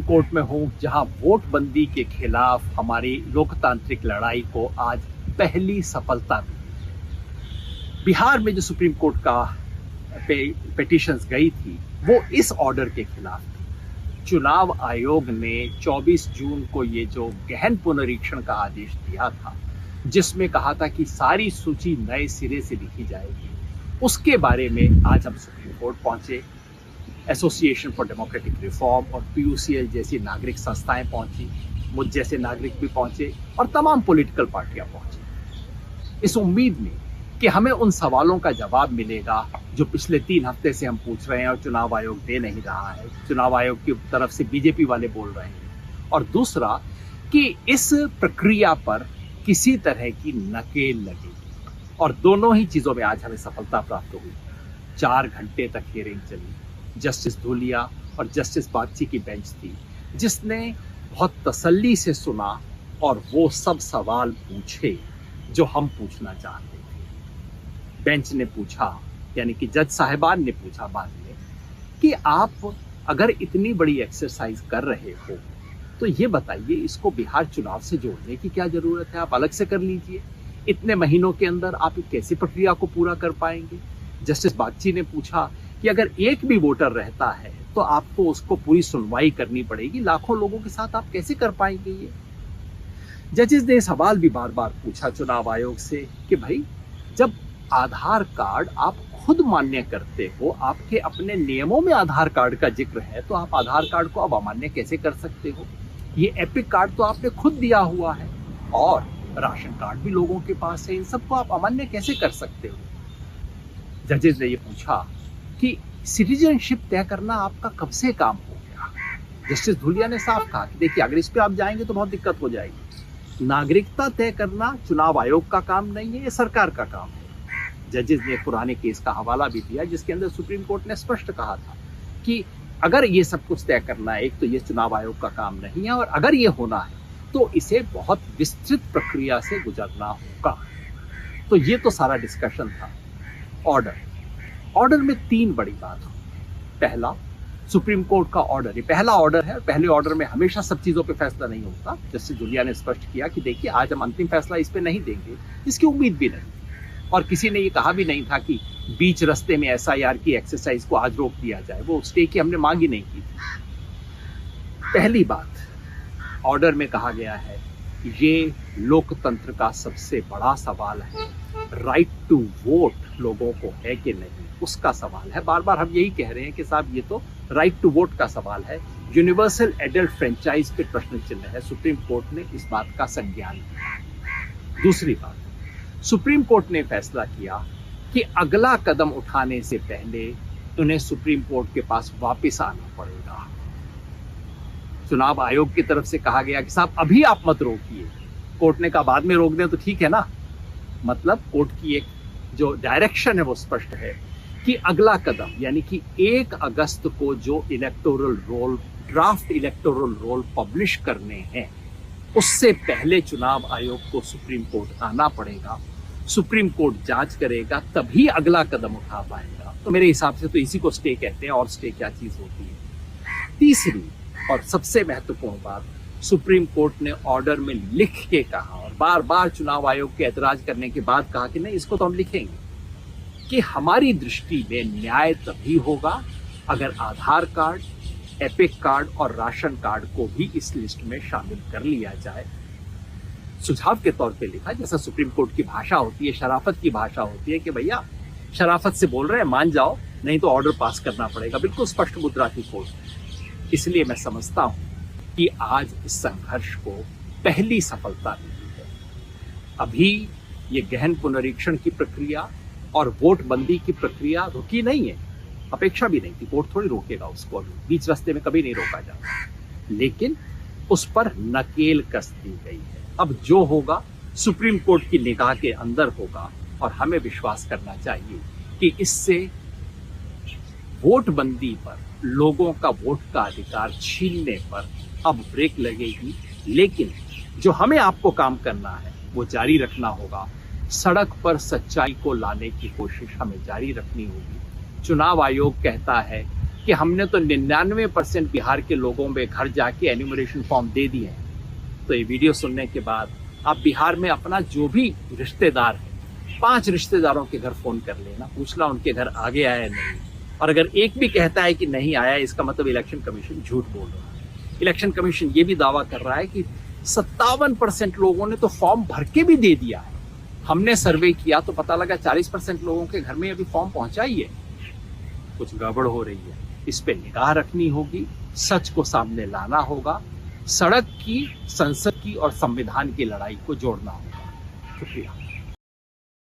Court में हूं, जहां वोटबंदी के खिलाफ हमारी लोकतांत्रिक लड़ाई को आज पहली सफलता मिली। बिहार में जो सुप्रीम कोर्ट का पिटीशंस गई थी वो इस ऑर्डर के खिलाफ थी। चुनाव आयोग ने 24 जून को ये जो गहन पुनरीक्षण का आदेश दिया था, जिसमें कहा था कि सारी सूची नए सिरे से लिखी जाएगी, उसके बारे में आज हम सुप्रीम कोर्ट पहुंचे। एसोसिएशन फॉर डेमोक्रेटिक रिफॉर्म और पीयूसीएल जैसी नागरिक संस्थाएं पहुंची, मुझ जैसे नागरिक भी पहुंचे और तमाम पॉलिटिकल पार्टियां पहुंची, इस उम्मीद में कि हमें उन सवालों का जवाब मिलेगा जो पिछले 3 हफ्ते से हम पूछ रहे हैं और चुनाव आयोग दे नहीं रहा है। चुनाव आयोग की तरफ से बीजेपी वाले बोल रहे हैं, और दूसरा कि इस प्रक्रिया पर किसी तरह की नकेल लगेगी। और दोनों ही चीजों में आज हमें सफलता प्राप्त हुई। 4 घंटे तक हियरिंग चली। जस्टिस धूलिया और जस्टिस बागची की बेंच थी, जिसने बहुत तसल्ली से सुना और वो सब सवाल पूछे जो हम पूछना चाहते थे। बेंच ने पूछा, यानी कि जज साहिबान ने पूछा बाद में, कि आप अगर इतनी बड़ी एक्सरसाइज कर रहे हो तो ये बताइए, इसको बिहार चुनाव से जोड़ने की क्या जरूरत है? आप अलग से कर लीजिए। इतने महीनों के अंदर आप कैसे प्रक्रिया को पूरा कर पाएंगे? जस्टिस बागची ने पूछा कि अगर एक भी वोटर रहता है तो आपको उसको पूरी सुनवाई करनी पड़ेगी, लाखों लोगों के साथ आप कैसे कर पाएंगे ये? जजेस ने सवाल भी बार बार पूछा चुनाव आयोग से कि भाई, जब आधार कार्ड आप खुद मान्य करते हो, आपके अपने नियमों में आधार कार्ड का जिक्र है, तो आप आधार कार्ड को अब अमान्य कैसे कर सकते हो? ये एपिक कार्ड तो आपने खुद दिया हुआ है और राशन कार्ड भी लोगों के पास है, इन सबको आप अमान्य कैसे कर सकते हो? जजेस ने ये पूछा कि सिटीजनशिप तय करना आपका कब से काम हो गया? जस्टिस धूलिया ने साफ कहा कि देखिए, अगर इस पे आप जाएंगे तो बहुत दिक्कत हो जाएगी। नागरिकता तय करना चुनाव आयोग का काम नहीं है, ये सरकार का काम है। जजेस ने पुराने केस का हवाला भी दिया, जिसके अंदर सुप्रीम कोर्ट ने स्पष्ट कहा था कि अगर ये सब कुछ तय करना है, एक तो ये चुनाव आयोग का काम नहीं है, और अगर ये होना है तो इसे बहुत विस्तृत प्रक्रिया से गुजरना होगा। तो ये तो सारा डिस्कशन था। ऑर्डर में 3 बड़ी बात हो। पहला, सुप्रीम कोर्ट का ऑर्डर, ये पहला ऑर्डर है। पहले ऑर्डर में हमेशा सब चीजों पे फैसला नहीं होता। जस्टिस धूलिया ने स्पष्ट किया कि देखिए, आज हम अंतिम फैसला इस पे नहीं देंगे, इसकी उम्मीद भी नहीं, और किसी ने ये कहा भी नहीं था कि बीच रास्ते में एसआईआर की एक्सरसाइज को आज रोक दिया जाए। वो स्टे की हमने मांग ही नहीं की थी। पहली बात, ऑर्डर में कहा गया है ये लोकतंत्र का सबसे बड़ा सवाल है। राइट टू वोट लोगों को है कि नहीं, उसका सवाल है। बार बार हम यही कह रहे हैं कि साहब, ये तो राइट टू वोट का सवाल है। यूनिवर्सल एडल्ट फ्रेंचाइज पे प्रश्न चिन्ह है। सुप्रीम कोर्ट ने इस बात का संज्ञान लिया। दूसरी बात, सुप्रीम कोर्ट ने फैसला किया कि अगला कदम उठाने से पहले उन्हें सुप्रीम कोर्ट के पास वापस आना पड़ेगा। चुनाव आयोग की तरफ से कहा गया कि साहब, अभी आप मत रोकिए। कोर्ट ने कहा बाद में रोक दें तो ठीक है ना। मतलब कोर्ट की एक जो डायरेक्शन है वो स्पष्ट है कि अगला कदम, यानी कि 1 अगस्त को जो electoral roll, draft electoral roll publish करने हैं, उससे पहले चुनाव आयोग को सुप्रीम कोर्ट आना पड़ेगा। सुप्रीम कोर्ट जांच करेगा, तभी अगला कदम उठा पाएगा। तो मेरे हिसाब से तो इसी को स्टे कहते हैं, और स्टे क्या चीज होती है। तीसरी और सबसे महत्वपूर्ण बात, सुप्रीम कोर्ट ने ऑर्डर में लिख के कहा, और बार बार चुनाव आयोग के ऐतराज करने के बाद कहा कि नहीं, इसको तो हम लिखेंगे, कि हमारी दृष्टि में न्याय तभी होगा अगर आधार कार्ड, एपिक कार्ड और राशन कार्ड को भी इस लिस्ट में शामिल कर लिया जाए। सुझाव के तौर पे लिखा, जैसा सुप्रीम कोर्ट की भाषा होती है, शराफत की भाषा होती है कि भैया, शराफत से बोल रहे हैं, मान जाओ, नहीं तो ऑर्डर पास करना पड़ेगा। बिल्कुल स्पष्ट मुद्रा थी कोर्ट। इसलिए मैं समझता हूं कि आज इस संघर्ष को पहली सफलता मिली है। अभी ये गहन पुनरीक्षण की प्रक्रिया और वोटबंदी की प्रक्रिया रुकी नहीं है, अपेक्षा भी नहीं थी। कोर्ट थोड़ी रोकेगा उसको, बीच रास्ते में कभी नहीं रोका जाता, लेकिन उस पर नकेल कस दी गई है। अब जो होगा सुप्रीम कोर्ट की निगाह के अंदर होगा, और हमें विश्वास करना चाहिए कि इससे वोटबंदी पर, लोगों का वोट का अधिकार छीनने पर अब ब्रेक लगेगी। लेकिन जो हमें आपको काम करना है वो जारी रखना होगा। सड़क पर सच्चाई को लाने की कोशिश हमें जारी रखनी होगी। चुनाव आयोग कहता है कि हमने तो 99% बिहार के लोगों में घर जाके एन्यूमरेशन फॉर्म दे दिए हैं। तो ये वीडियो सुनने के बाद आप बिहार में अपना जो भी रिश्तेदार है, 5 रिश्तेदारों के घर फोन कर लेना, पूछना उनके घर आगे आया है नहीं, और अगर एक भी कहता है कि नहीं आया, इसका मतलब इलेक्शन कमीशन झूठ बोल रहा है। इलेक्शन कमीशन ये भी दावा कर रहा है कि 57% लोगों ने तो फॉर्म भर के भी दे दिया है। हमने सर्वे किया तो पता लगा 40% लोगों के घर में अभी फॉर्म पहुंचा ही है। कुछ गड़बड़ हो रही है, इस पे निगाह रखनी होगी, सच को सामने लाना होगा, सड़क की, संसद की और संविधान की लड़ाई को जोड़ना होगा। शुक्रिया।